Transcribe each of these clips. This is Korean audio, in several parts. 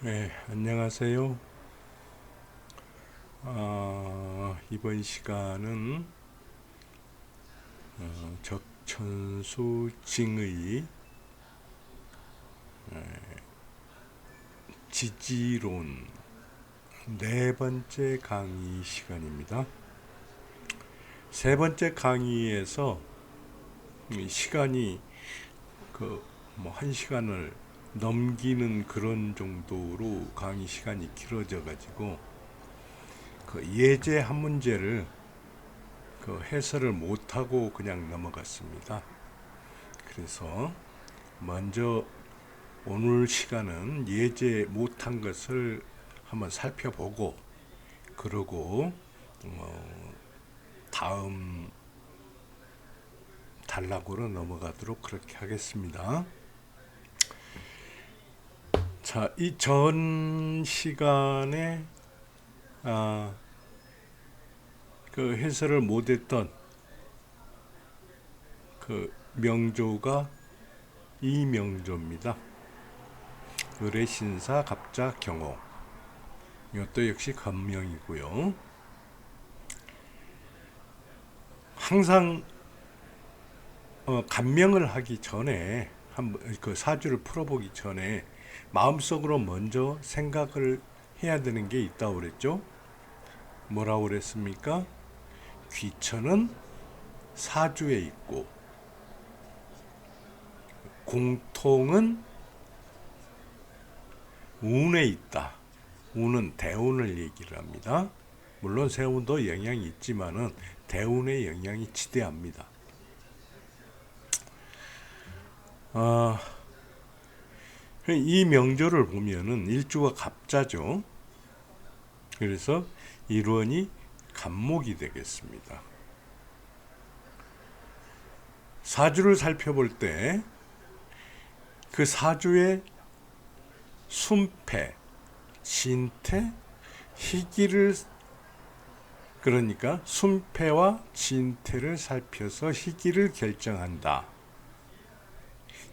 네, 안녕하세요. 이번 시간은 적천수 징의 지지론 네 번째 강의 시간입니다. 세 번째 강의에서 시간이 한 시간을 넘기는 그런 정도로 강의 시간이 길어져 가지고 예제 한 문제를 해설을 못하고 그냥 넘어갔습니다. 그래서 먼저 오늘 시간은 예제 못한 것을 한번 살펴보고 그러고 다음 단락으로 넘어가도록 그렇게 하겠습니다. 자, 이 전 시간에 해설을 못했던 명조가 이 명조입니다. 의례신사 갑자 경호. 이것도 역시 건명이고요. 항상 간명을 하기 전에 사주를 풀어보기 전에 마음속으로 먼저 생각을 해야 되는 게 있다고 그랬죠. 뭐라고 그랬습니까? 귀천은 사주에 있고 공통은 운에 있다. 운은 대운을 얘기를 합니다. 물론 세운도 영향이 있지만은 대운의 영향이 지대합니다. 이 명조를 보면은 일주가 갑자죠. 그래서 일원이 갑목이 되겠습니다. 사주를 살펴볼 때 그 사주의 순패, 진태, 희기를 그러니까 순패와 진태를 살펴서 희기를 결정한다.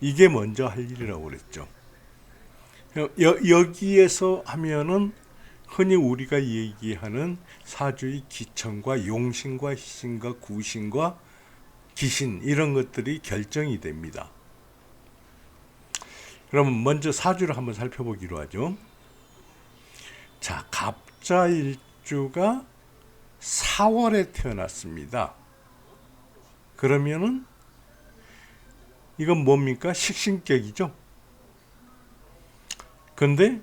이게 먼저 할 일이라고 그랬죠. 여기에서 하면은 흔히 우리가 얘기하는 사주의 기천과 용신과 희신과 구신과 기신 이런 것들이 결정이 됩니다. 그러면 먼저 사주를 한번 살펴보기로 하죠. 자, 갑자일주가 4월에 태어났습니다. 그러면은 이건 뭡니까? 식신격이죠. 근데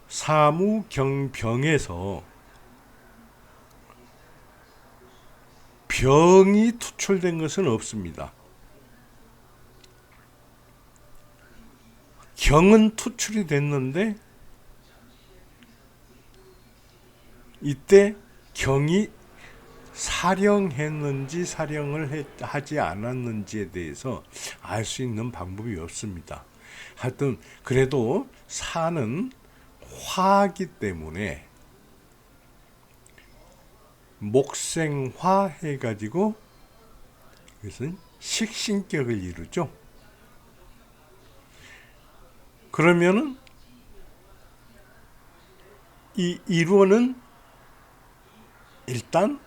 사무경병에서 병이 투출된 것은 없습니다. 경은 투출이 됐는데 이때 경이 사령했는지 사령을 하지 않았는지에 대해서 알 수 있는 방법이 없습니다. 하여튼 그래도 사는 화기 때문에 목생화 해가지고 이것은 식신격을 이루죠. 그러면은 이 일원은 일단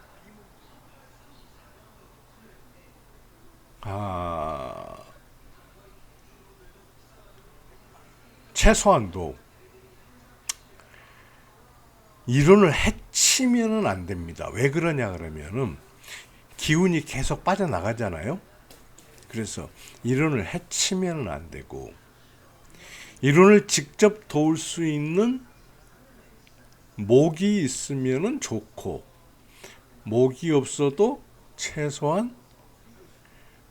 최소한도 이론을 해치면은 안 됩니다. 왜 그러냐 그러면은 기운이 계속 빠져나가잖아요. 그래서 이론을 해치면은 안 되고 이론을 직접 도울 수 있는 목이 있으면은 좋고 목이 없어도 최소한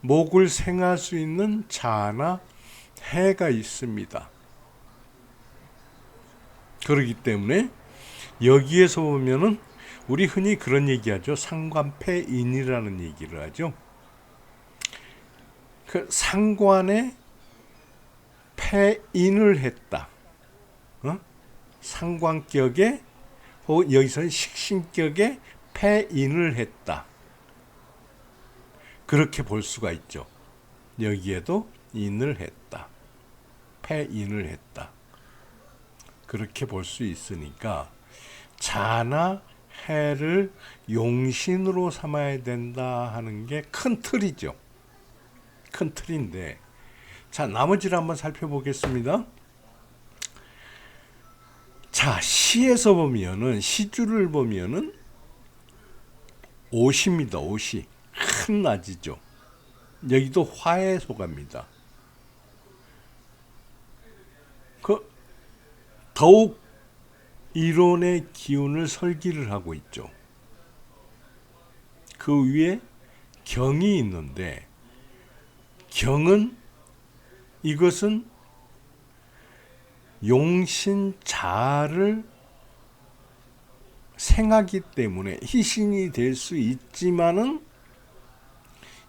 목을 생할 수 있는 자나 해가 있습니다. 그렇기 때문에 여기에서 보면은 우리 흔히 그런 얘기하죠. 상관패인이라는 얘기를 하죠. 그 상관에 패인을 했다. 상관격에 혹은 여기서는 식신격에 패인을 했다. 그렇게 볼 수가 있죠. 여기에도 인을 했다. 패인을 했다. 그렇게 볼 수 있으니까 자나 해를 용신으로 삼아야 된다 하는 게 큰 틀이죠. 큰 틀인데, 자, 나머지를 한번 살펴보겠습니다. 자, 시에서 보면은, 시주를 보면은 옷입니다. 옷이 큰 낮이죠. 여기도 화에 속합니다. 더욱 이론의 기운을 설기를 하고 있죠. 그 위에 경이 있는데, 경은 이것은 용신자를 생하기 때문에 희신이 될 수 있지만은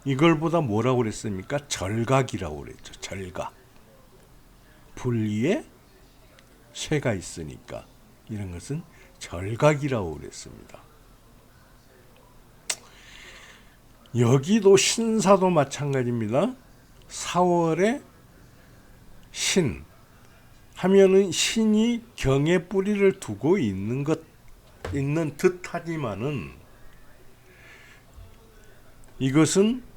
이걸보다 뭐라고 그랬습니까? 절각이라고 그랬죠. 절각. 불위에 쇠가 있으니까 이런 것은 절각이라고 그랬습니다. 여기도 신사도 마찬가지입니다. 4월에 신 하면은 신이 경에 뿌리를 두고 있는 듯하지만은 이것은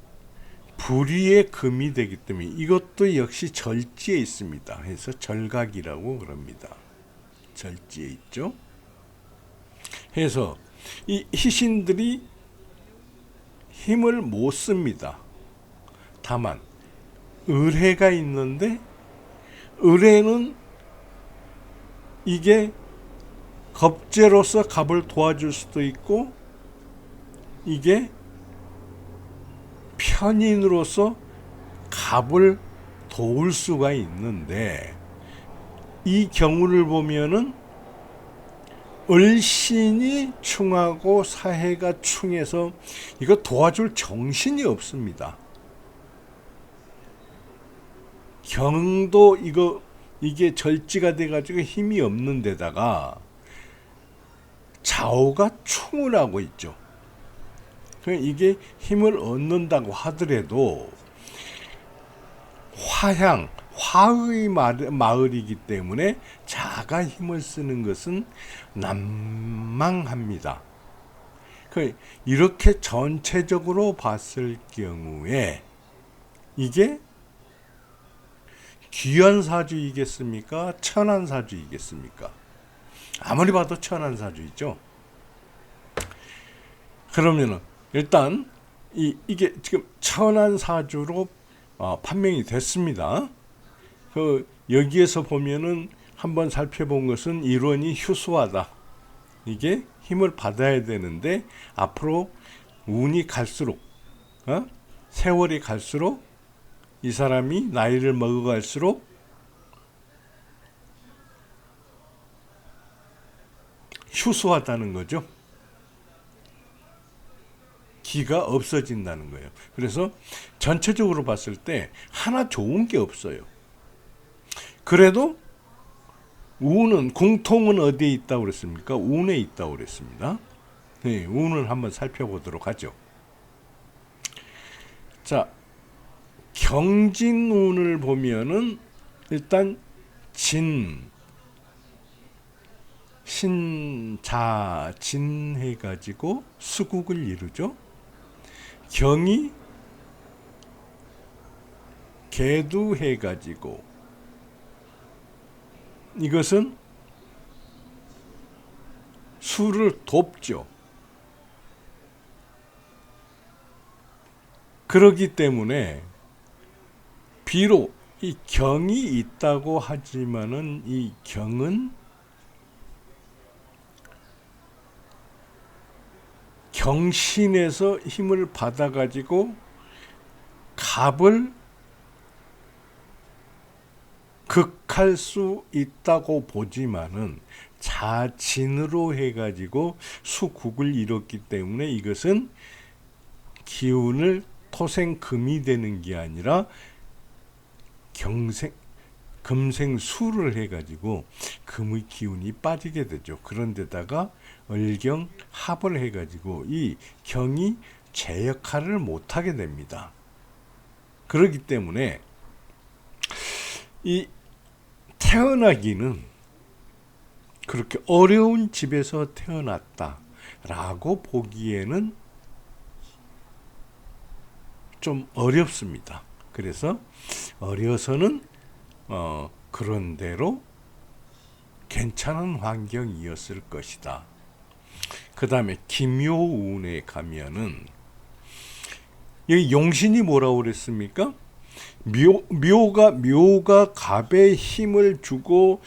불위의 금이 되기 때문에 이것도 역시 절지에 있습니다. 해서 절각이라고 그럽니다. 절지에 있죠. 해서 이 희신들이 힘을 못 씁니다. 다만 을해가 있는데 을해는 이게 겁재로서 갑을 도와줄 수도 있고 이게 편인으로서 갑을 도울 수가 있는데 이 경우를 보면은 을신이 충하고 사해가 충해서 이거 도와줄 정신이 없습니다. 경도 이게 절지가 돼가지고 힘이 없는 데다가 좌우가 충을 하고 있죠. 이게 힘을 얻는다고 하더라도 화의 마을이기 때문에 자가 힘을 쓰는 것은 난망합니다. 이렇게 전체적으로 봤을 경우에 이게 귀연사주이겠습니까? 천안사주이겠습니까? 아무리 봐도 천안사주이죠. 그러면은 일단 이게 지금 천안사주로 판명이 됐습니다. 여기에서 보면은 한번 살펴본 것은 이론이 휴수하다. 이게 힘을 받아야 되는데 앞으로 운이 갈수록 세월이 갈수록 이 사람이 나이를 먹어갈수록 휴수하다는 거죠. 기가 없어진다는 거예요. 그래서 전체적으로 봤을 때 하나 좋은 게 없어요. 그래도 운은 공통은 어디에 있다고 그랬습니까? 운에 있다고 그랬습니다. 네, 운을 한번 살펴보도록 하죠. 자, 경진운을 보면은 일단 진 해가지고 수국을 이루죠. 경이 개두 해가지고 이것은 수를 돕죠. 그렇기 때문에 비록 이 경이 있다고 하지만은 이 경은 경신에서 힘을 받아가지고 갑을 극할 수 있다고 보지만은 자진으로 해가지고 수국을 이뤘기 때문에 이것은 기운을 토생금이 되는 게 아니라 금생수를 해가지고 금의 기운이 빠지게 되죠. 그런데다가 을경 합을 해가지고 이 경이 제 역할을 못하게 됩니다. 그렇기 때문에 이 태어나기는 그렇게 어려운 집에서 태어났다라고 보기에는 좀 어렵습니다. 그래서 어려서는 그런 대로 괜찮은 환경이었을 것이다. 그 다음에 기묘운에 가면은 여기 용신이 뭐라고 그랬습니까? 묘가 갑에 힘을 주고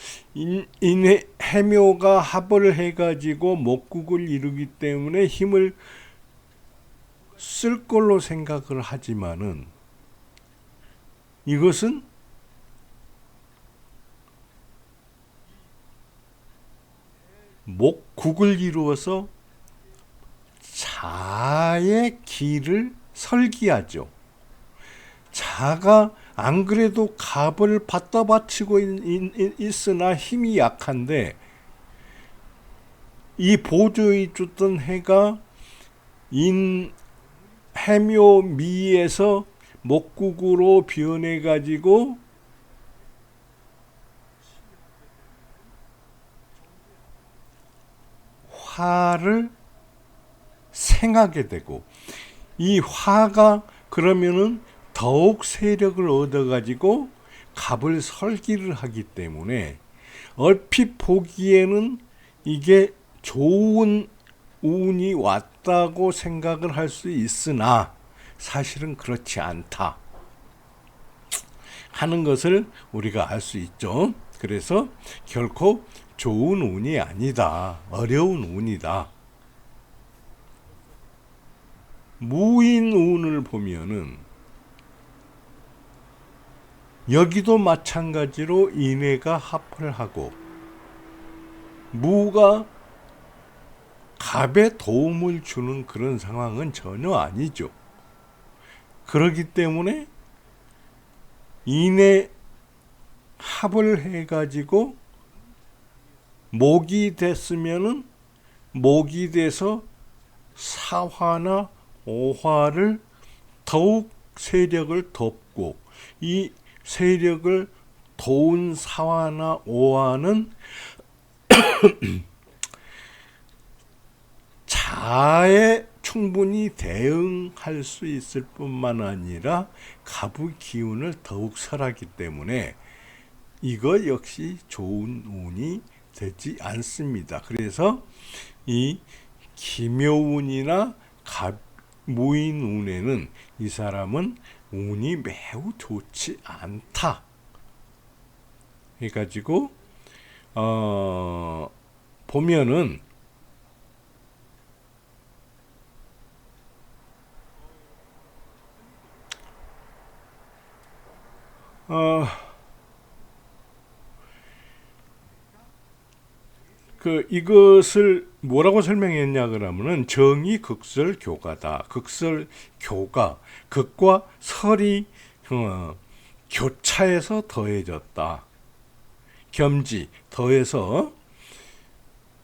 해묘가 합을 해가지고 목국을 이루기 때문에 힘을 쓸 걸로 생각을 하지만은 이것은 목국을 이루어서 자의 길을 설기하죠. 자가 안 그래도 갑을 받다 바치고 있으나 힘이 약한데 이 보조해 줬던 해가 해묘미에서 목국으로 변해 가지고 화를 생하게 되고 이 화가 그러면은 더욱 세력을 얻어 가지고 갑을 설기를 하기 때문에 얼핏 보기에는 이게 좋은 운이 왔다고 생각을 할 수 있으나 사실은 그렇지 않다 하는 것을 우리가 알 수 있죠. 그래서 결코 좋은 운이 아니다. 어려운 운이다. 무인 운을 보면은 여기도 마찬가지로 인해가 합을 하고 무가 갑에 도움을 주는 그런 상황은 전혀 아니죠. 그렇기 때문에 인해 합을 해가지고 목이 됐으면은 목이 돼서 사화나 오화를 더욱 세력을 덮고 이 세력을 도운 사화나 오화는 자에 충분히 대응할 수 있을 뿐만 아니라 갑의 기운을 더욱 설하기 때문에 이거 역시 좋은 운이 되지 않습니다. 그래서 이 기묘운이나 무인운에는 이 사람은 운이 매우 좋지 않다 해가지고 보면은 이것을 뭐라고 설명했냐 그러면은 정이 극설교가다. 극설교가 극과 설이 교차해서 더해졌다. 겸지 더해서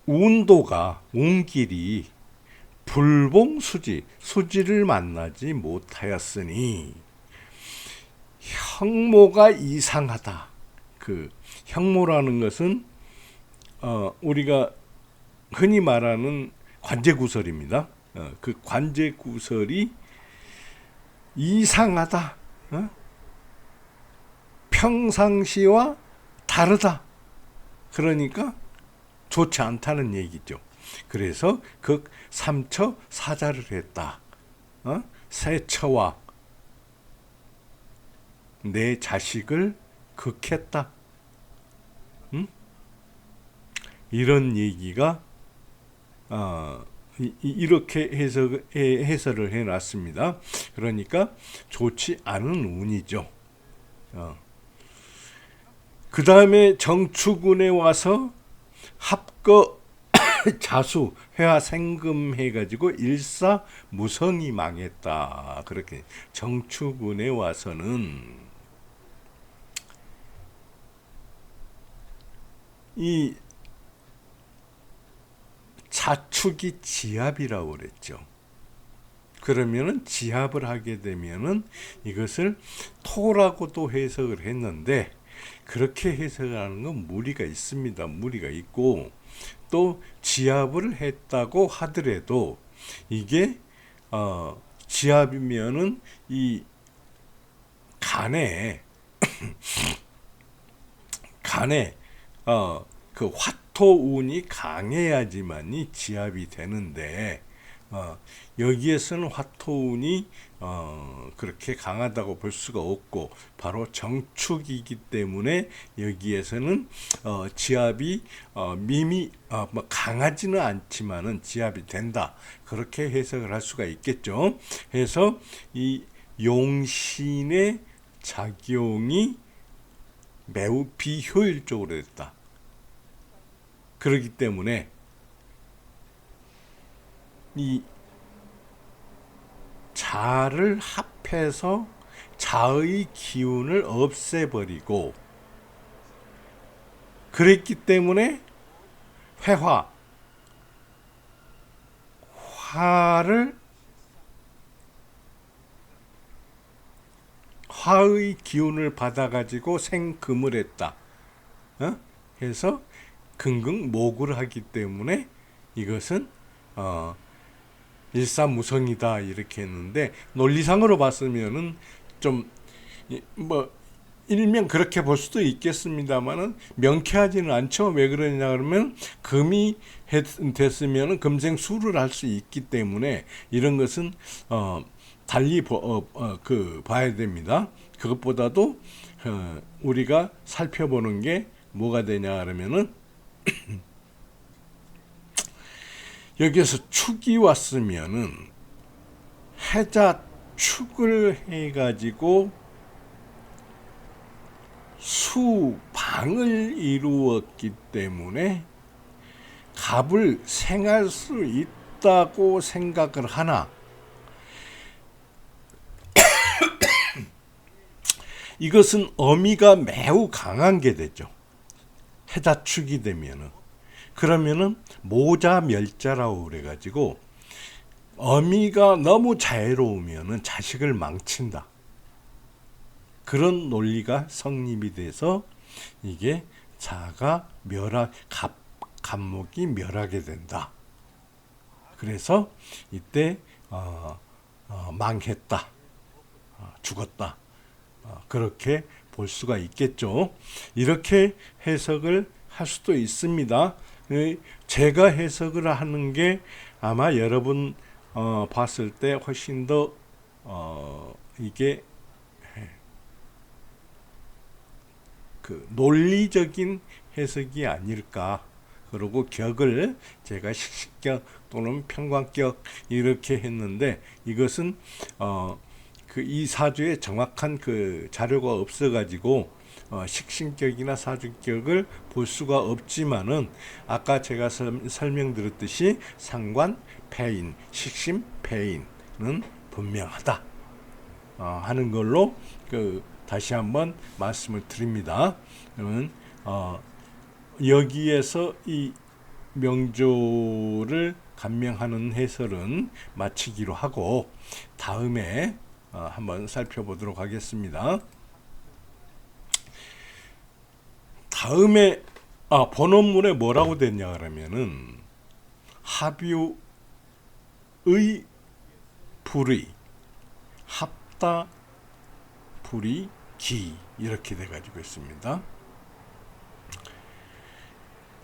운도가 운길이 불봉수지 수지를 만나지 못하였으니 형모가 이상하다. 그 형모라는 것은 우리가 흔히 말하는 관제구설입니다. 그 관제구설이 이상하다. 평상시와 다르다. 그러니까 좋지 않다는 얘기죠. 그래서 삼처 사자를 했다. 세처와 내 자식을 극했다. 이런 얘기가 이렇게 해설을 해놨습니다. 그러니까 좋지 않은 운이죠. 그 다음에 정축운에 와서 합거 자수 회화 생금 해가지고 일사무성이 망했다. 그렇게 정축운에 와서는 이 자축이 지합이라고 그랬죠. 그러면은 지합을 하게 되면은 이것을 토라고도 해석을 했는데 그렇게 해석하는 건 무리가 있습니다. 무리가 있고 또 지압을 했다고 하더라도 이게 지압이면은 이 간에 간에 그 화토운이 강해야지만이 지압이 되는데 여기에서는 화토운이 그렇게 강하다고 볼 수가 없고 바로 정축이기 때문에 여기에서는 지압이 뭐 강하지는 않지만은 지압이 된다 그렇게 해석을 할 수가 있겠죠. 그래서 이 용신의 작용이 매우 비효율적으로 됐다. 그렇기 때문에 이 자를 합해서 자의 기운을 없애버리고 그랬기 때문에 화의 기운을 받아가지고 생금을 했다. 그래서 금극목을 하기 때문에 이것은 일사무성이다 이렇게 했는데 논리상으로 봤으면은 좀 뭐 일면 그렇게 볼 수도 있겠습니다만은 명쾌하지는 않죠. 왜 그러냐 그러면 금이 됐으면은 금생수를 할 수 있기 때문에 이런 것은 달리 봐야 됩니다. 그것보다도 우리가 살펴보는 게 뭐가 되냐 그러면은 여기에서 축이 왔으면은 해자 축을 해가지고 수방을 이루었기 때문에 갑을 생할 수 있다고 생각을 하나 이것은 어미가 매우 강한 게 되죠. 해자축이 되면은 그러면은 모자멸자라고 그래가지고 어미가 너무 자애로우면은 자식을 망친다. 그런 논리가 성립이 돼서 이게 자가 갑목이 멸하게 된다. 그래서 이때 망했다, 죽었다. 그렇게 볼 수가 있겠죠. 이렇게 해석을 할 수도 있습니다. 제가 해석을 하는 게 아마 여러분 봤을 때 훨씬 더 이게 그 논리적인 해석이 아닐까. 그리고 격을 제가 식식격 또는 평관격 이렇게 했는데 이것은 그 이 사주에 정확한 그 자료가 없어가지고 식신격이나 사주격을 볼 수가 없지만은 아까 제가 설명드렸듯이 상관, 패인, 식신, 패인은 분명하다 하는 걸로 다시 한번 말씀을 드립니다. 그러면 여기에서 이 명조를 감명하는 해설은 마치기로 하고 다음에 한번 살펴보도록 하겠습니다. 다음에 본원문에 뭐라고 됐냐 그러면은 합유의 불의 합다 불의 기 이렇게 돼 가지고 있습니다.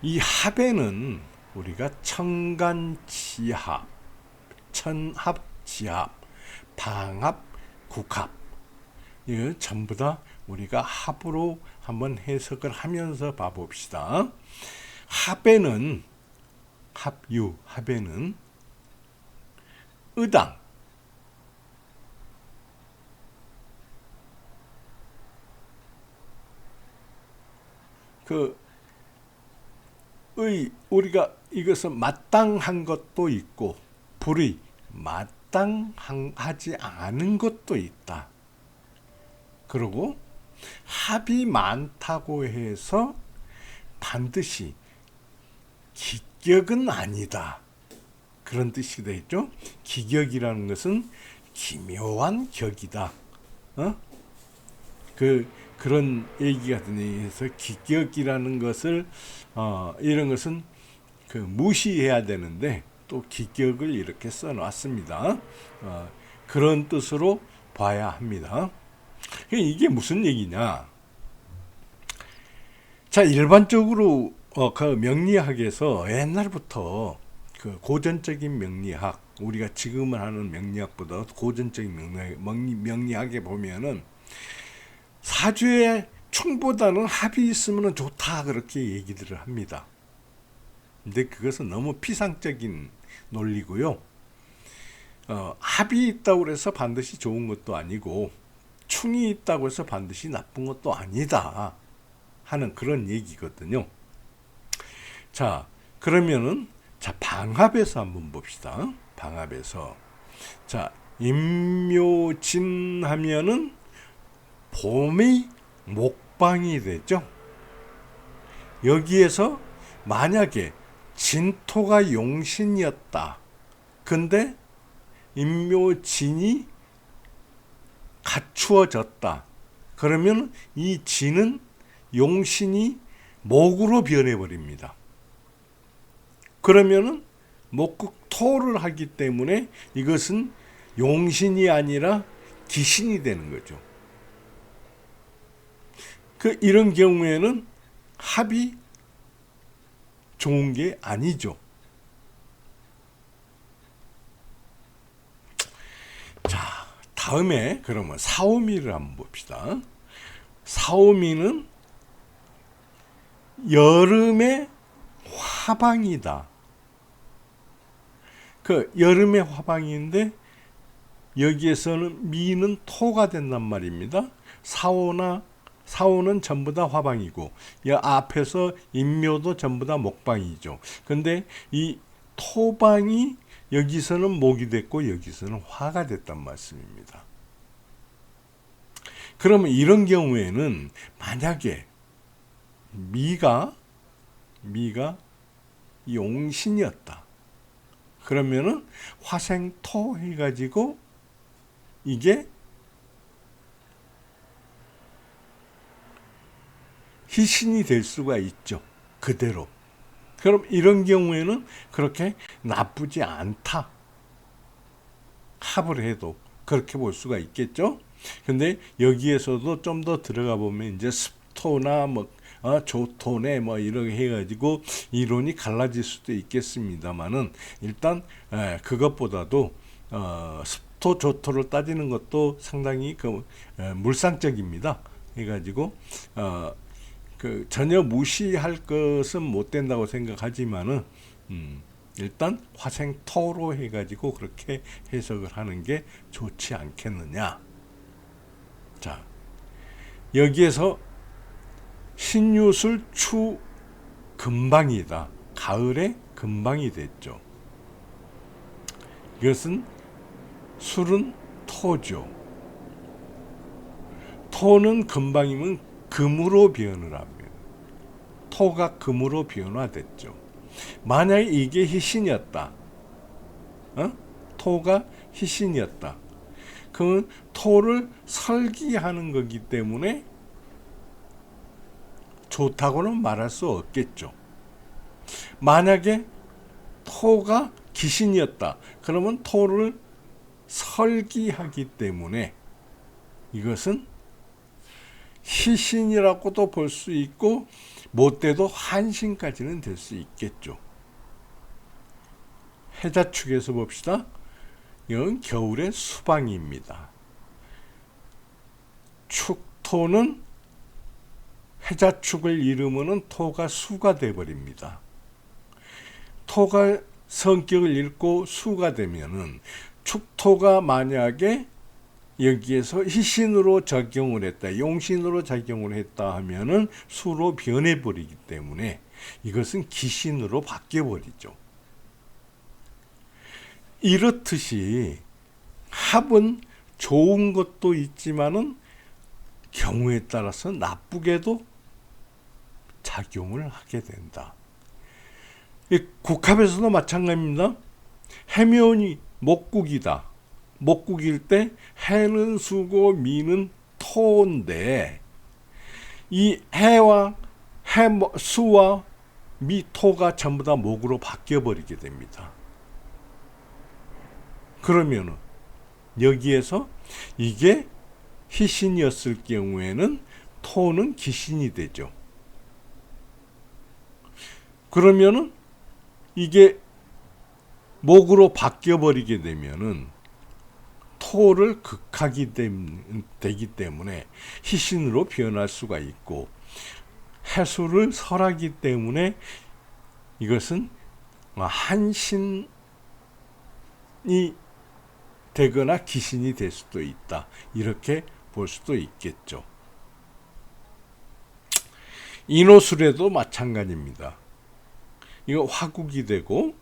이 합에는 우리가 청간지합, 천합지합, 방합, 국합 이거 전부 다 우리가 합으로 한번 해석을 하면서 봐봅시다. 합에는 합에는 의당 우리가 이것은 마땅한 것도 있고 불의 마땅하지 않은 것도 있다. 그리고 합이 많다고 해서 반드시 기격은 아니다. 그런 뜻이 되죠. 기격이라는 것은 기묘한 격이다. 그런 얘기가 되서 기격이라는 것을 이런 것은 그 무시해야 되는데 또 기격을 이렇게 써놨습니다. 그런 뜻으로 봐야 합니다. 이게 무슨 얘기냐? 자, 일반적으로 그 명리학에서 옛날부터 그 고전적인 명리학, 우리가 지금은 하는 명리학보다 고전적인 명리학에 보면은 사주에 충보다는 합이 있으면 좋다 그렇게 얘기들을 합니다. 근데 그것은 너무 피상적인 논리고요. 합이 있다고 해서 반드시 좋은 것도 아니고 충이 있다고 해서 반드시 나쁜 것도 아니다 하는 그런 얘기거든요. 자, 그러면은 자, 방합에서 한번 봅시다. 방합에서 자, 임묘진 하면은 봄이 목방이 되죠. 여기에서 만약에 진토가 용신이었다. 근데 임묘진이 갖추어졌다. 그러면 이 진은 용신이 목으로 변해버립니다. 그러면은 목극토를 하기 때문에 이것은 용신이 아니라 기신이 되는 거죠. 이런 경우에는 합이 좋은 게 아니죠. 자, 다음에 그러면 사오미를 한번 봅시다. 사오미는 여름의 화방이다. 그 여름의 화방인데 여기에서는 미는 토가 된단 말입니다. 사오는 전부 다 화방이고 이 앞에서 임묘도 전부 다 목방이죠. 근데 이 토방이 여기서는 목이 됐고 여기서는 화가 됐단 말씀입니다. 그러면 이런 경우에는 만약에 미가 용신이었다. 그러면은 화생토 해가지고 이게 희신이 될 수가 있죠. 그대로. 그럼 이런 경우에는 그렇게 나쁘지 않다. 합을 해도 그렇게 볼 수가 있겠죠. 근데 여기에서도 좀 더 들어가 보면 이제 습토나 조토네 이렇게 해가지고 이론이 갈라질 수도 있겠습니다만은 일단 그것보다도 습토 조토를 따지는 것도 상당히 물상적입니다. 해가지고 전혀 무시할 것은 못 된다고 생각하지만은 일단 화생토로 해가지고 그렇게 해석을 하는 게 좋지 않겠느냐. 자, 여기에서 신유술 추 금방이다. 가을에 금방이 됐죠. 이것은 술은 토죠. 토는 금방이면 금으로 변을 합니다. 토가 금으로 변화됐죠. 만약에 이게 희신이었다. 토가 희신이었다. 그러면 토를 설기하는 거기 때문에 좋다고는 말할 수 없겠죠. 만약에 토가 기신이었다. 그러면 토를 설기하기 때문에 이것은 희신이라고도 볼 수 있고 못돼도 한신까지는 될 수 있겠죠. 해자축에서 봅시다. 이건 겨울의 수방입니다. 축토는 해자축을 이루면은 토가 수가 되어버립니다. 토가 성격을 잃고 수가 되면은 축토가 만약에 여기에서 희신으로 작용을 했다, 용신으로 작용을 했다 하면은 수로 변해버리기 때문에 이것은 기신으로 바뀌어버리죠. 이렇듯이 합은 좋은 것도 있지만은 경우에 따라서 나쁘게도 작용을 하게 된다. 국합에서도 마찬가지입니다. 해묘이 목국이다. 목국일 때 해는 수고 미는 토인데 이 수와 미, 토가 전부 다 목으로 바뀌어 버리게 됩니다. 그러면은 여기에서 이게 희신이었을 경우에는 토는 기신이 되죠. 그러면은 이게 목으로 바뀌어 버리게 되면은 토를 극하게 되기 때문에 희신으로 변할 수가 있고, 해수를 설하기 때문에 이것은 한신이 되거나 기신이 될 수도 있다, 이렇게 볼 수도 있겠죠. 인호술에도 마찬가지입니다. 이거 화국이 되고,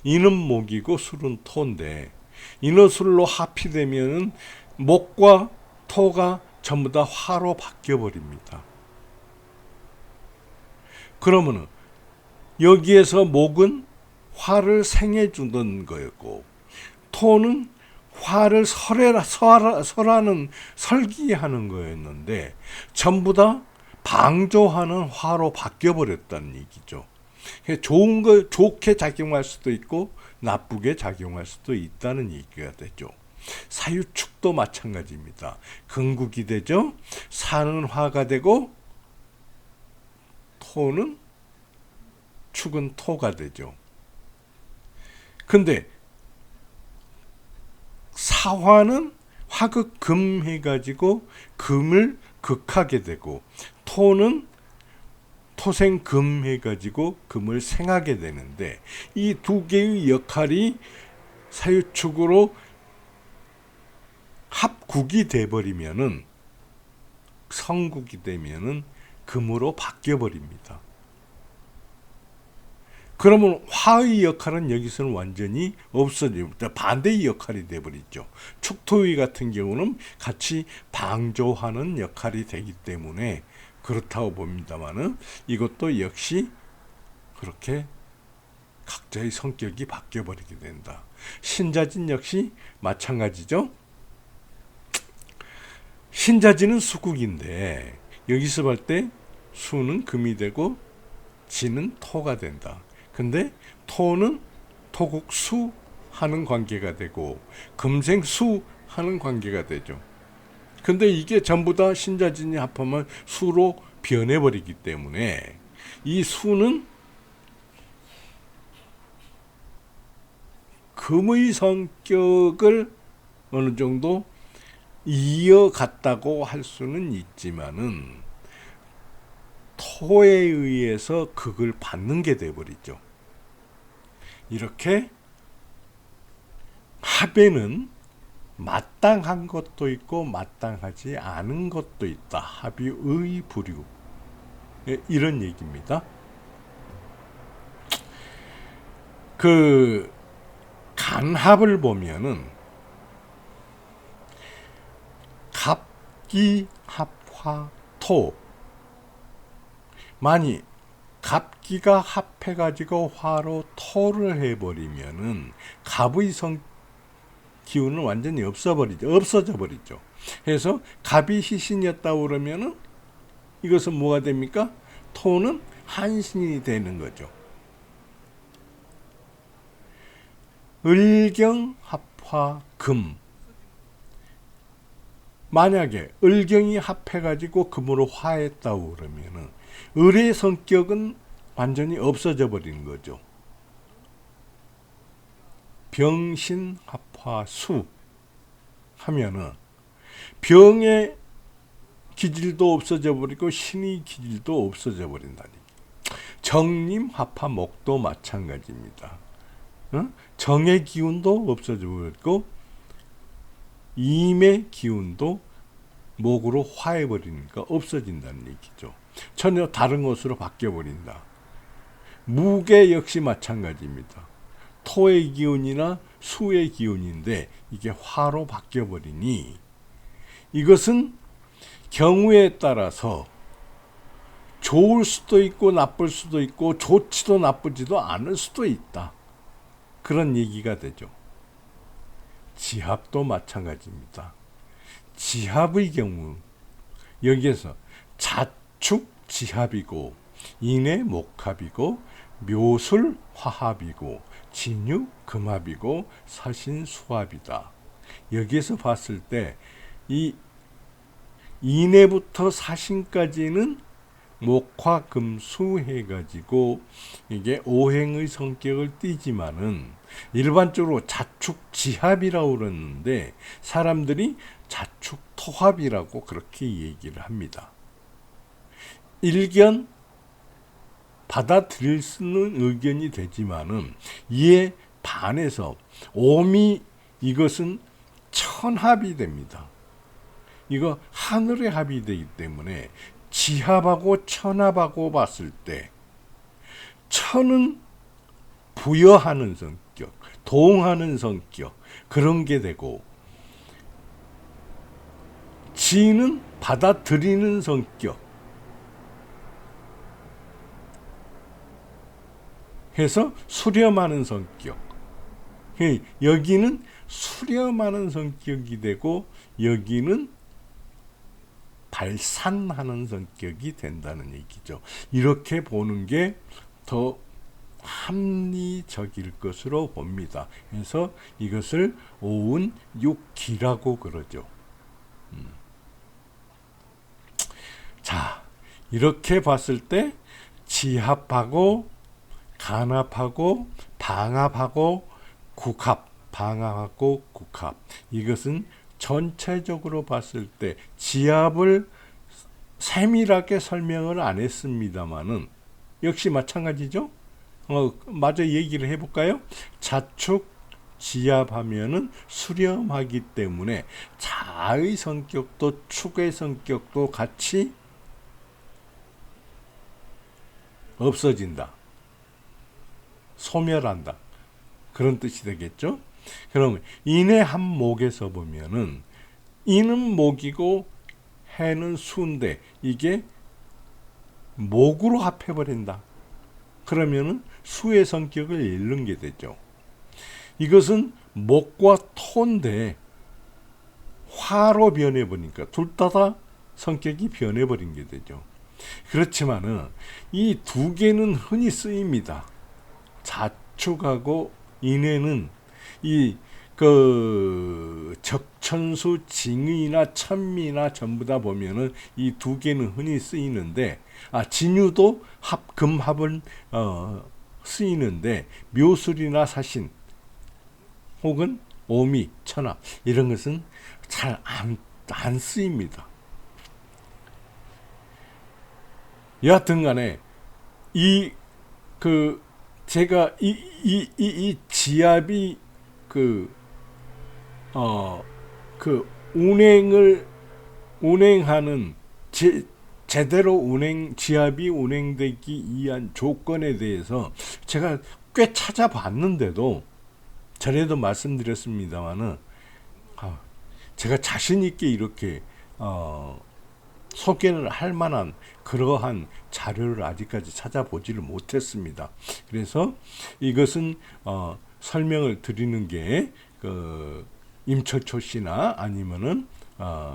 인은 목이고 술은 토인데, 인호술로 합의되면은 목과 토가 전부 다 화로 바뀌어 버립니다. 그러면은 여기에서 목은 화를 생해 주던 거였고, 토는 화를 설하는, 설기하는 거였는데 전부 다 방조하는 화로 바뀌어 버렸다는 얘기죠. 좋은 거 좋게 작용할 수도 있고 나쁘게 작용할 수도 있다는 얘기가 되죠. 사유축도 마찬가지입니다. 근국이 되죠. 사는 화가 되고 토는 축은 토가 되죠. 근데 사화는 화극금 해가지고 금을 극하게 되고, 토는 토생금 해가지고 금을 생하게 되는데, 이 두 개의 역할이 사유축으로 합국이 돼버리면은, 성국이 되면은 금으로 바뀌어 버립니다. 그러면 화의 역할은 여기서는 완전히 없어집니다. 반대의 역할이 되어버리죠. 축토의 같은 경우는 같이 방조하는 역할이 되기 때문에 그렇다고 봅니다만은, 이것도 역시 그렇게 각자의 성격이 바뀌어 버리게 된다. 신자진 역시 마찬가지죠. 신자진은 수국인데 여기서 볼 때 수는 금이 되고 진은 토가 된다. 근데 토는 토국수 하는 관계가 되고 금생수 하는 관계가 되죠. 근데 이게 전부 다 신자진이 합하면 수로 변해버리기 때문에 이 수는 금의 성격을 어느 정도 이어갔다고 할 수는 있지만은 토에 의해서 극을 받는 게 돼버리죠. 이렇게 합에는 마땅한 것도 있고 마땅하지 않은 것도 있다. 합의 부류, 이런 얘기입니다. 그 간합을 보면은 갑기 합화 토, 만약 갑기가 합해가지고 화로 토를 해버리면은 갑의 기운은 완전히 없어져 버리죠. 그래서 갑이 희신이었다고 그러면은 이것은 뭐가 됩니까? 토는 한신이 되는 거죠. 을경 합화 금, 만약에 을경이 합해가지고 금으로 화했다고 그러면은 을의 성격은 완전히 없어져 버리는 거죠. 병신 합화 수 하면은 병의 기질도 없어져 버리고 신의 기질도 없어져 버린다니. 정님 합화 목도 마찬가지입니다. 정의 기운도 없어져 버리고 임의 기운도 목으로 화해 버리니까 없어진다는 얘기죠. 전혀 다른 것으로 바뀌어 버린다. 무게 역시 마찬가지입니다. 토의 기운이나 수의 기운인데 이게 화로 바뀌어 버리니 이것은 경우에 따라서 좋을 수도 있고 나쁠 수도 있고 좋지도 나쁘지도 않을 수도 있다. 그런 얘기가 되죠. 지합도 마찬가지입니다. 지합의 경우 여기에서 자축 지합이고 인해 목합이고 묘술 화합이고 진유 금합이고 사신 수합이다. 여기에서 봤을 때 이 인해부터 사신까지는 목화금수 해가지고 이게 오행의 성격을 띠지만은 일반적으로 자축지합이라고 그러는데 사람들이 자축토합이라고 그렇게 얘기를 합니다. 일견 받아들일 수는 의견이 되지만은 이에 반해서 오미 이것은 천합이 됩니다. 이거 하늘의 합이 되기 때문에 지합하고 천합하고 봤을 때 천은 부여하는 성격, 도응하는 성격 그런 게 되고 지는 받아들이는 성격 해서 수렴하는 성격. 여기는 수렴하는 성격이 되고 여기는 발산하는 성격이 된다는 얘기죠. 이렇게 보는 게 더 합리적일 것으로 봅니다. 그래서 이것을 오운육기라고 그러죠. 자, 이렇게 봤을 때 지합하고 간합하고 방합하고 국합, 방합하고 국합 이것은 전체적으로 봤을 때 지합을 세밀하게 설명을 안 했습니다만은 역시 마찬가지죠. 마저 얘기를 해볼까요? 자축 지합하면은 수렴하기 때문에 자의 성격도 축의 성격도 같이 없어진다. 소멸한다. 그런 뜻이 되겠죠. 그러면 인의 한 목에서 보면은 인은 목이고 해는 수인데 이게 목으로 합해버린다. 그러면은 수의 성격을 잃는 게 되죠. 이것은 목과 토인데 화로 변해버리니까 둘 다 성격이 변해버린 게 되죠. 그렇지만은 이 두 개는 흔히 쓰입니다. 자축하고 인해는 이 적천수 징의나 천미나 전부 다 보면은 이 두 개는 흔히 쓰이는데 진유도 금합은 쓰이는데 묘술이나 사신 혹은 오미, 천합 이런 것은 잘 안 쓰입니다. 여하튼간에 제가 이 지압이 운행하는 제대로 지압이 운행되기 위한 조건에 대해서 제가 꽤 찾아봤는데도 전에도 말씀드렸습니다만은 제가 자신 있게 이렇게 소개를 할 만한 그러한 자료를 아직까지 찾아보지를 못했습니다. 그래서 이것은 설명을 드리는 게 임철초 씨나 아니면은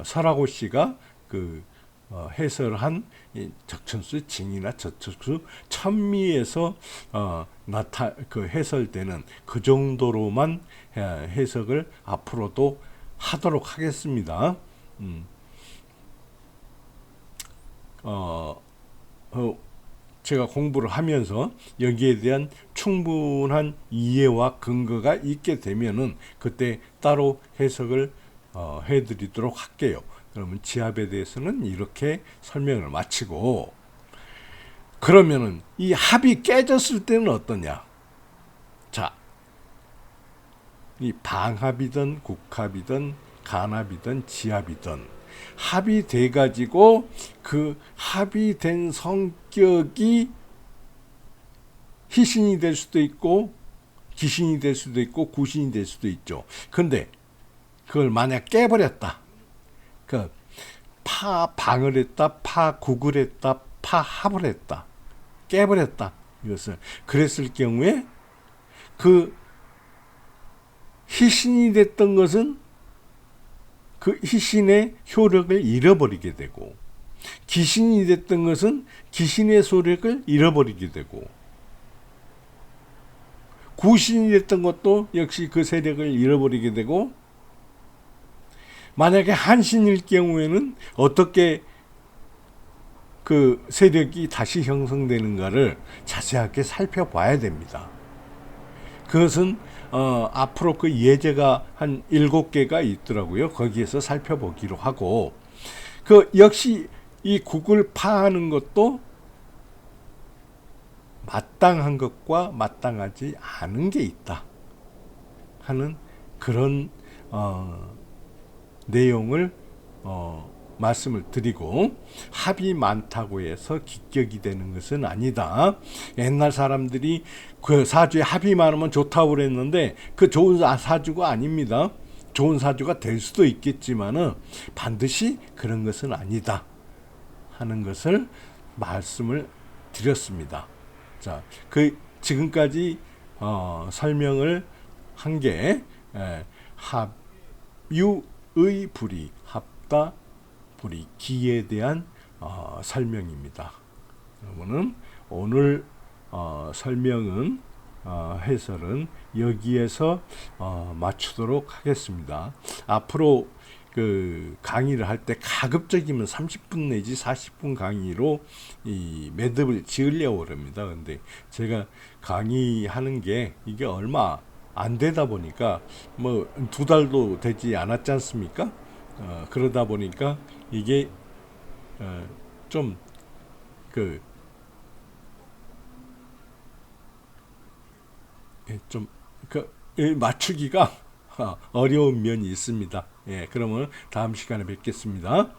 설하고 씨가 해설한 적천수 징이나 적천수 천미에서 해설되는 그 정도로만 해석을 앞으로도 하도록 하겠습니다. 제가 공부를 하면서 여기에 대한 충분한 이해와 근거가 있게 되면은 그때 따로 해석을 해드리도록 할게요. 그러면 지압에 대해서는 이렇게 설명을 마치고, 그러면은 이 합이 깨졌을 때는 어떠냐? 자, 이 방합이든 국합이든 간합이든 지합이든 합이 돼가지고 그 합이 된 성격이 희신이 될 수도 있고 기신이 될 수도 있고 구신이 될 수도 있죠. 근데 그걸 만약 깨버렸다. 방을 했다, 국을 했다, 합을 했다, 깨버렸다. 이것을 그랬을 경우에 그 희신이 됐던 것은 그 희신의 효력을 잃어버리게 되고, 귀신이 됐던 것은 귀신의 소력을 잃어버리게 되고, 구신이 됐던 것도 역시 그 세력을 잃어버리게 되고, 만약에 한신일 경우에는 어떻게 그 세력이 다시 형성되는가를 자세하게 살펴봐야 됩니다. 그것은 앞으로 그 예제가 한 7개가 있더라고요. 거기에서 살펴보기로 하고, 그 역시 이 국을 파하는 것도 마땅한 것과 마땅하지 않은 게 있다 하는 그런 내용을 말씀을 드리고, 합이 많다고 해서 기격이 되는 것은 아니다. 옛날 사람들이 그 사주에 합이 많으면 좋다고 그랬는데 그 좋은 사주가 아닙니다. 좋은 사주가 될 수도 있겠지만은 반드시 그런 것은 아니다 하는 것을 말씀을 드렸습니다. 자, 그 지금까지 설명을 한 게 합유의 불이, 합다 불이, 기에 대한 설명입니다. 여러분은 오늘 설명은 해설은 여기에서 마치도록 하겠습니다. 앞으로 그 강의를 할 때 가급적이면 30분 내지 40분 강의로 이 매듭을 지으려고 그럽니다. 근데 제가 강의하는 게 이게 얼마 안 되다 보니까 뭐 2달도 되지 않았지 않습니까? 그러다 보니까 이게 좀 그 맞추기가 어려운 면이 있습니다. 예, 그러면 다음 시간에 뵙겠습니다.